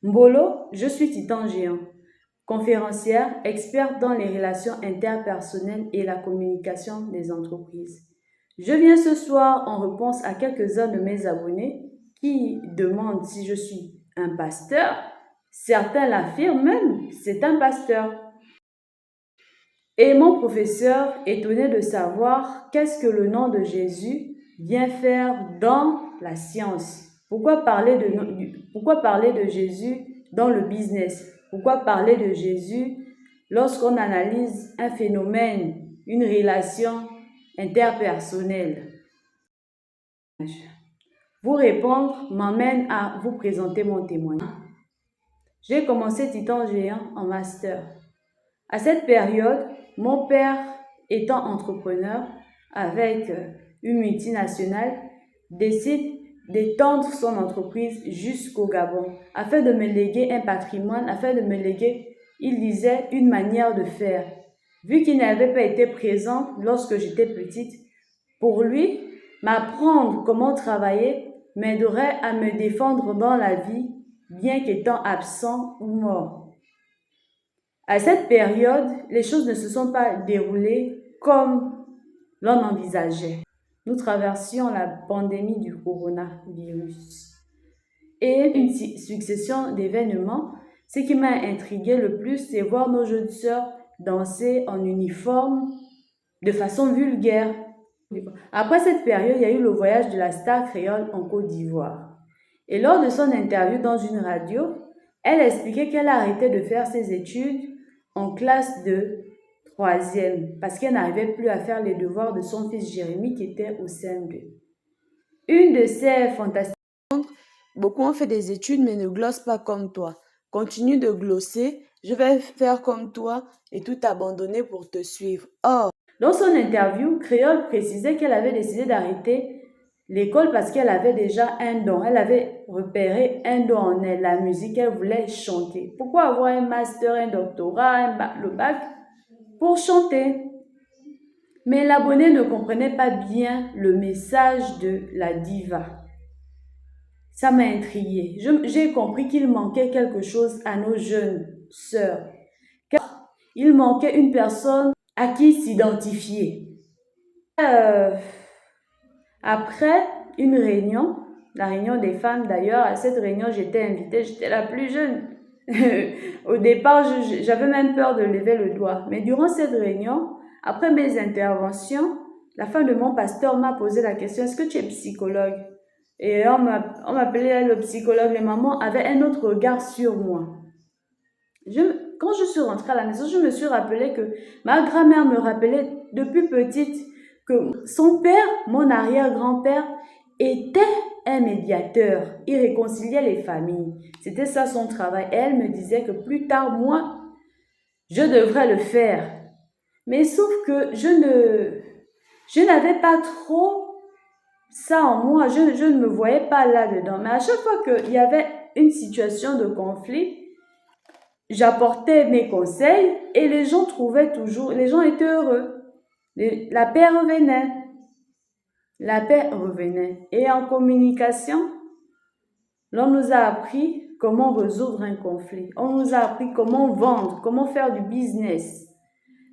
Mbolo, je suis Titan Géant, conférencière, experte dans les relations interpersonnelles et la communication des entreprises. Je viens ce soir en réponse à quelques-uns de mes abonnés qui demandent si je suis un pasteur. Certains l'affirment même, c'est un pasteur. Et mon professeur, étonné de savoir qu'est-ce que le nom de Jésus vient faire dans la science. Pourquoi parler de Jésus dans le business? Pourquoi parler de Jésus lorsqu'on analyse un phénomène, une relation interpersonnelle? Vous répondre m'amène à vous présenter mon témoignage. J'ai commencé Titan Géant en master. À cette période, mon père, étant entrepreneur avec une multinationale, décide d'étendre son entreprise jusqu'au Gabon afin de me léguer un patrimoine, afin de me léguer, il disait, une manière de faire. Vu qu'il n'avait pas été présent lorsque j'étais petite, pour lui, m'apprendre comment travailler m'aiderait à me défendre dans la vie, bien qu'étant absent ou mort. À cette période, les choses ne se sont pas déroulées comme l'on envisageait. Nous traversions la pandémie du coronavirus. Et une succession d'événements. Ce qui m'a intrigué le plus, c'est voir nos jeunes sœurs danser en uniforme de façon vulgaire. Après cette période, il y a eu le voyage de la star créole en Côte d'Ivoire. Et lors de son interview dans une radio, elle expliquait qu'elle a arrêté de faire ses études en classe de 3e parce qu'elle n'arrivait plus à faire les devoirs de son fils Jérémy qui était au CM2. Une de ces fantastiques... Beaucoup ont fait des études mais ne glossent pas comme toi. Continue de glosser, je vais faire comme toi et tout abandonner pour te suivre. Or, dans son interview, Créole précisait qu'elle avait décidé d'arrêter l'école parce qu'elle avait déjà un don. Elle avait repéré un don en elle, la musique, elle voulait chanter. Pourquoi avoir un master, un doctorat, le bac pour chanter? Mais l'abonné ne comprenait pas bien le message de la diva. Ça m'a intriguée. J'ai compris qu'il manquait quelque chose à nos jeunes sœurs. Car il manquait une personne à qui s'identifier. Après une réunion, la réunion des femmes d'ailleurs, à cette réunion j'étais invitée, j'étais la plus jeune. Au départ, j'avais même peur de lever le doigt. Mais durant cette réunion, après mes interventions, la femme de mon pasteur m'a posé la question, est-ce que tu es psychologue? Et on m'appelait le psychologue. Les mamans avaient un autre regard sur moi. Quand je suis rentrée à la maison, je me suis rappelé que ma grand-mère me rappelait depuis petite que son père, mon arrière-grand-père, était un médiateur. Il réconciliait les familles. C'était ça son travail. Et elle me disait que plus tard, moi, je devrais le faire. Mais sauf que je n'avais pas trop ça en moi. Je ne me voyais pas là-dedans. Mais à chaque fois qu'il y avait une situation de conflit, j'apportais mes conseils et les gens étaient heureux. La paix revenait. La paix revenait. Et en communication, l'on nous a appris comment résoudre un conflit. On nous a appris comment vendre, comment faire du business.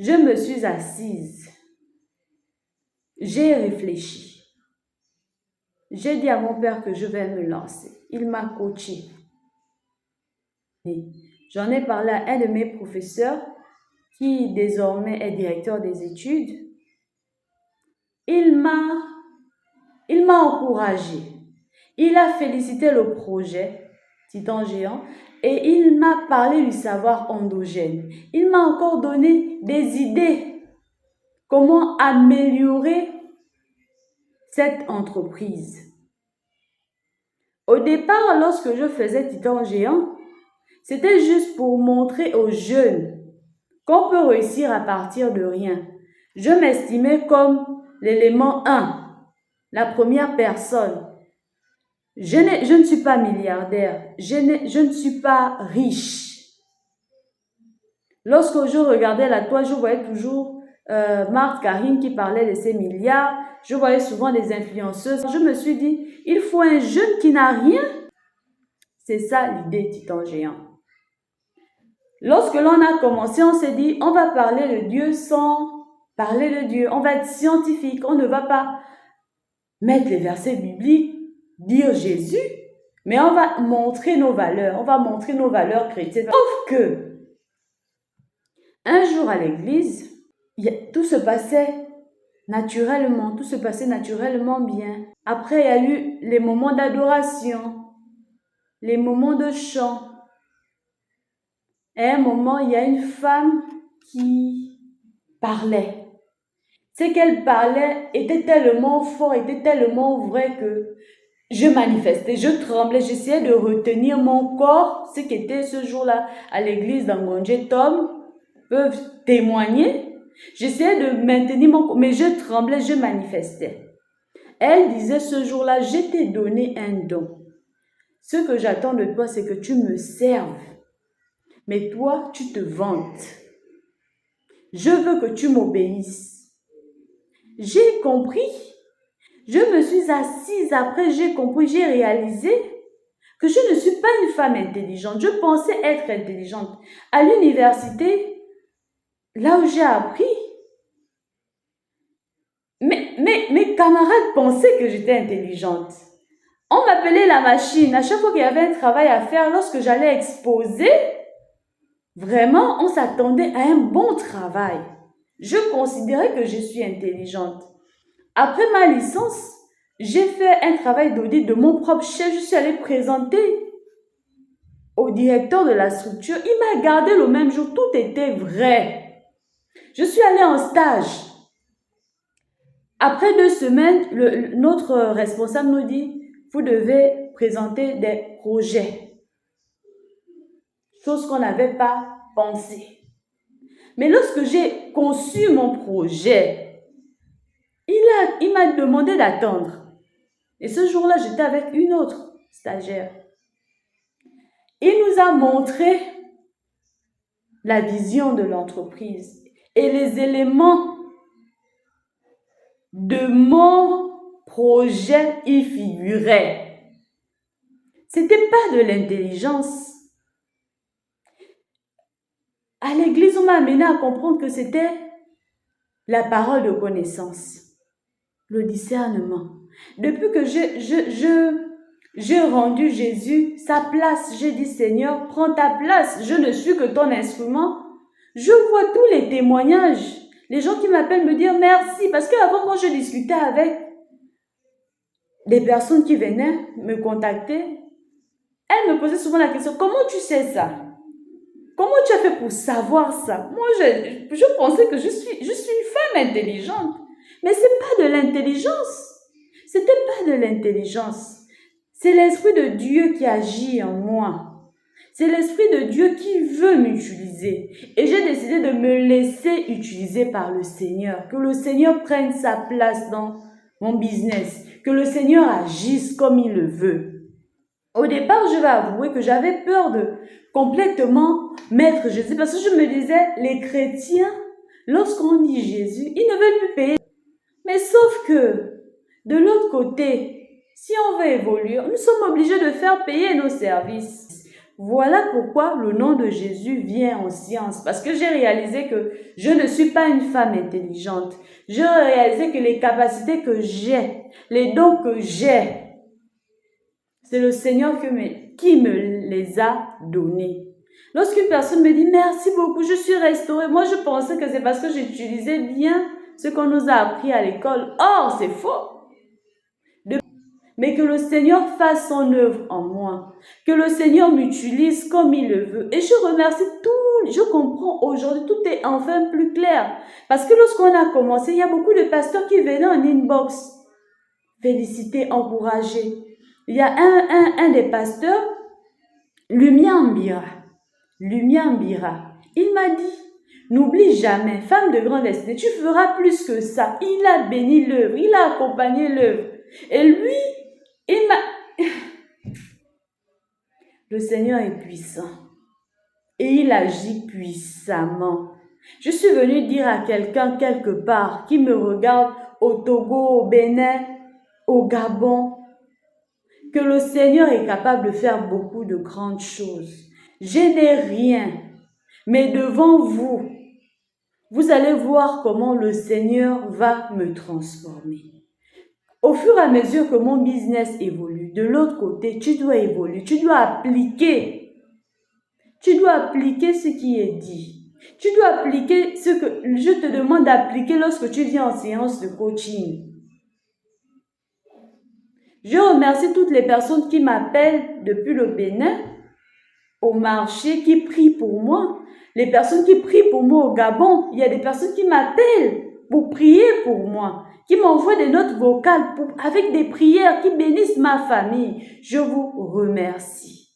Je me suis assise. J'ai réfléchi. J'ai dit à mon père que je vais me lancer. Il m'a coaché. J'en ai parlé à un de mes professeurs qui désormais est directeur des études. Il m'a encouragé. Il a félicité le projet Titan Géant et il m'a parlé du savoir endogène. Il m'a encore donné des idées comment améliorer cette entreprise. Au départ, lorsque je faisais Titan Géant, c'était juste pour montrer aux jeunes qu'on peut réussir à partir de rien. Je m'estimais comme l'élément 1, la première personne. Je ne suis pas milliardaire, je ne suis pas riche. Lorsque je regardais la toile, je voyais toujours Marthe Karine qui parlait de ses milliards. Je voyais souvent des influenceuses. Je me suis dit, il faut un jeune qui n'a rien. C'est ça l'idée Titan Géant. Lorsque l'on a commencé, on s'est dit, on va parler de Dieu sans parler de Dieu. On va être scientifique, on ne va pas mettre les versets bibliques, dire Jésus, mais on va montrer nos valeurs, chrétiennes. Sauf que, un jour à l'église, tout se passait naturellement bien. Après, il y a eu les moments d'adoration, les moments de chant. Et à un moment, il y a une femme qui parlait. Ce qu'elle parlait était tellement fort, était tellement vrai que je manifestais, je tremblais, j'essayais de retenir mon corps. Ce qui était ce jour-là à l'église d'Angonje, Tom peuvent témoigner. J'essayais de maintenir mon corps, mais je tremblais, je manifestais. Elle disait ce jour-là, je t'ai donné un don. Ce que j'attends de toi, c'est que tu me serves. Mais toi, tu te vantes. Je veux que tu m'obéisses. J'ai compris. Je me suis assise après, j'ai compris, j'ai réalisé que je ne suis pas une femme intelligente. Je pensais être intelligente. À l'université, là où j'ai appris, mes camarades pensaient que j'étais intelligente. On m'appelait la machine. À chaque fois qu'il y avait un travail à faire, lorsque j'allais exposer, vraiment, on s'attendait à un bon travail. Je considérais que je suis intelligente. Après ma licence, j'ai fait un travail d'audit de mon propre chef. Je suis allée présenter au directeur de la structure. Il m'a gardé le même jour. Tout était vrai. Je suis allée en stage. Après 2 semaines, notre responsable nous dit, vous devez présenter des projets. Chose qu'on n'avait pas pensé. Mais lorsque j'ai conçu mon projet, il m'a demandé d'attendre. Et ce jour-là, j'étais avec une autre stagiaire. Il nous a montré la vision de l'entreprise et les éléments de mon projet y figuraient. C'était pas de l'intelligence. À l'église, on m'a amené à comprendre que c'était la parole de connaissance, le discernement. Depuis que j'ai rendu Jésus sa place, j'ai dit Seigneur, prends ta place, je ne suis que ton instrument. Je vois tous les témoignages, les gens qui m'appellent me dire merci, parce qu'avant quand je discutais avec des personnes qui venaient me contacter, elles me posaient souvent la question, comment tu sais ça? Comment tu as fait pour savoir ça? Moi, je pensais que je suis une femme intelligente. Mais c'est pas de l'intelligence. C'était pas de l'intelligence. C'est l'Esprit de Dieu qui agit en moi. C'est l'Esprit de Dieu qui veut m'utiliser. Et j'ai décidé de me laisser utiliser par le Seigneur. Que le Seigneur prenne sa place dans mon business. Que le Seigneur agisse comme il le veut. Au départ, je vais avouer que j'avais peur de complètement mettre Jésus. Parce que je me disais, les chrétiens, lorsqu'on dit Jésus, ils ne veulent plus payer. Mais sauf que, de l'autre côté, si on veut évoluer, nous sommes obligés de faire payer nos services. Voilà pourquoi le nom de Jésus vient en science. Parce que j'ai réalisé que je ne suis pas une femme intelligente. J'ai réalisé que les capacités que j'ai, les dons que j'ai, c'est le Seigneur qui me les a donnés. Lorsqu'une personne me dit « Merci beaucoup, je suis restaurée », moi je pensais que c'est parce que j'utilisais bien ce qu'on nous a appris à l'école. Or, c'est faux. Mais que le Seigneur fasse son œuvre en moi. Que le Seigneur m'utilise comme il le veut. Et je remercie tout. Je comprends aujourd'hui, tout est enfin plus clair. Parce que lorsqu'on a commencé, il y a beaucoup de pasteurs qui venaient en inbox. Féliciter, encourager. Il y a un des pasteurs, Lumiambira. Il m'a dit, n'oublie jamais, femme de grande destinée, tu feras plus que ça. Il a béni l'œuvre, il a accompagné l'œuvre. Et lui, le Seigneur est puissant. Et il agit puissamment. Je suis venue dire à quelqu'un quelque part qui me regarde au Togo, au Bénin, au Gabon, que le Seigneur est capable de faire beaucoup de grandes choses. Je n'ai rien, mais devant vous, vous allez voir comment le Seigneur va me transformer. Au fur et à mesure que mon business évolue, de l'autre côté, tu dois évoluer, tu dois appliquer ce qui est dit. Tu dois appliquer ce que je te demande d'appliquer lorsque tu viens en séance de coaching. Je remercie toutes les personnes qui m'appellent depuis le Bénin, au marché, qui prient pour moi. Les personnes qui prient pour moi au Gabon, il y a des personnes qui m'appellent pour prier pour moi, qui m'envoient des notes vocales avec des prières qui bénissent ma famille. Je vous remercie.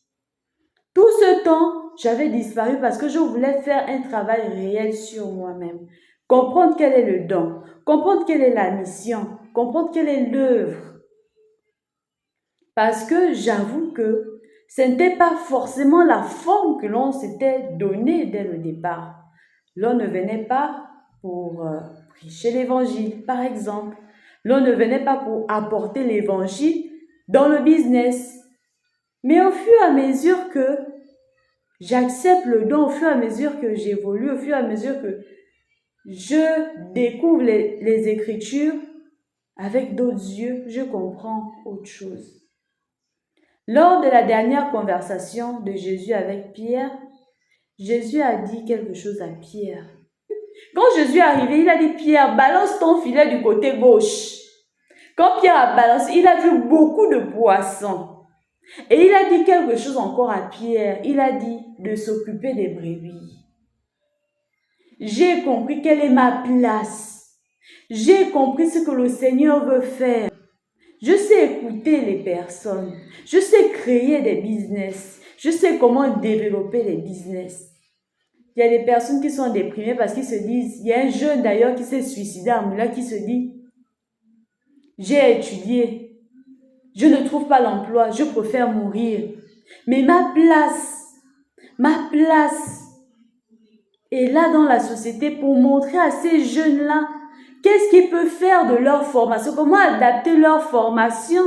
Tout ce temps, j'avais disparu parce que je voulais faire un travail réel sur moi-même. Comprendre quel est le don, comprendre quelle est la mission, comprendre quelle est l'œuvre. Parce que j'avoue que ce n'était pas forcément la forme que l'on s'était donnée dès le départ. L'on ne venait pas pour prêcher l'évangile, par exemple. L'on ne venait pas pour apporter l'évangile dans le business. Mais au fur et à mesure que j'accepte le don, au fur et à mesure que j'évolue, au fur et à mesure que je découvre les Écritures, avec d'autres yeux, je comprends autre chose. Lors de la dernière conversation de Jésus avec Pierre, Jésus a dit quelque chose à Pierre. Quand Jésus est arrivé, il a dit, Pierre, balance ton filet du côté gauche. Quand Pierre a balancé, il a vu beaucoup de poissons. Et il a dit quelque chose encore à Pierre. Il a dit de s'occuper des brebis. J'ai compris quelle est ma place. J'ai compris ce que le Seigneur veut faire. Je sais écouter les personnes. Je sais créer des business. Je sais comment développer les business. Il y a des personnes qui sont déprimées parce qu'ils se disent, il y a un jeune d'ailleurs qui s'est suicidé à Moula qui se dit, j'ai étudié, je ne trouve pas l'emploi, je préfère mourir. Mais ma place est là dans la société pour montrer à ces jeunes-là qu'est-ce qu'ils peuvent faire de leur formation, comment adapter leur formation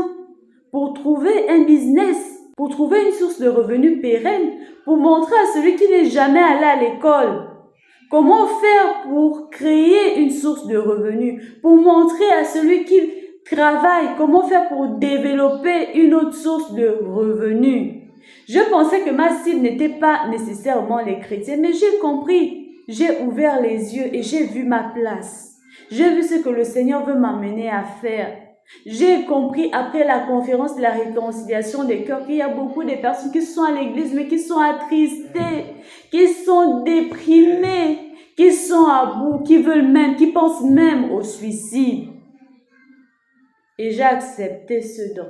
pour trouver un business, pour trouver une source de revenus pérenne, pour montrer à celui qui n'est jamais allé à l'école comment faire pour créer une source de revenus, pour montrer à celui qui travaille comment faire pour développer une autre source de revenus. Je pensais que ma cible n'était pas nécessairement les chrétiens, mais j'ai compris, j'ai ouvert les yeux et j'ai vu ma place. J'ai vu ce que le Seigneur veut m'amener à faire. J'ai compris après la conférence de la réconciliation des cœurs qu'il y a beaucoup de personnes qui sont à l'église mais qui sont attristées, qui sont déprimées, qui sont à bout, qui pensent même au suicide. Et j'ai accepté ce don.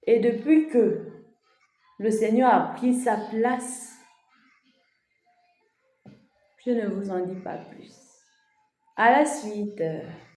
Et depuis que le Seigneur a pris sa place, je ne vous en dis pas plus. À la suite.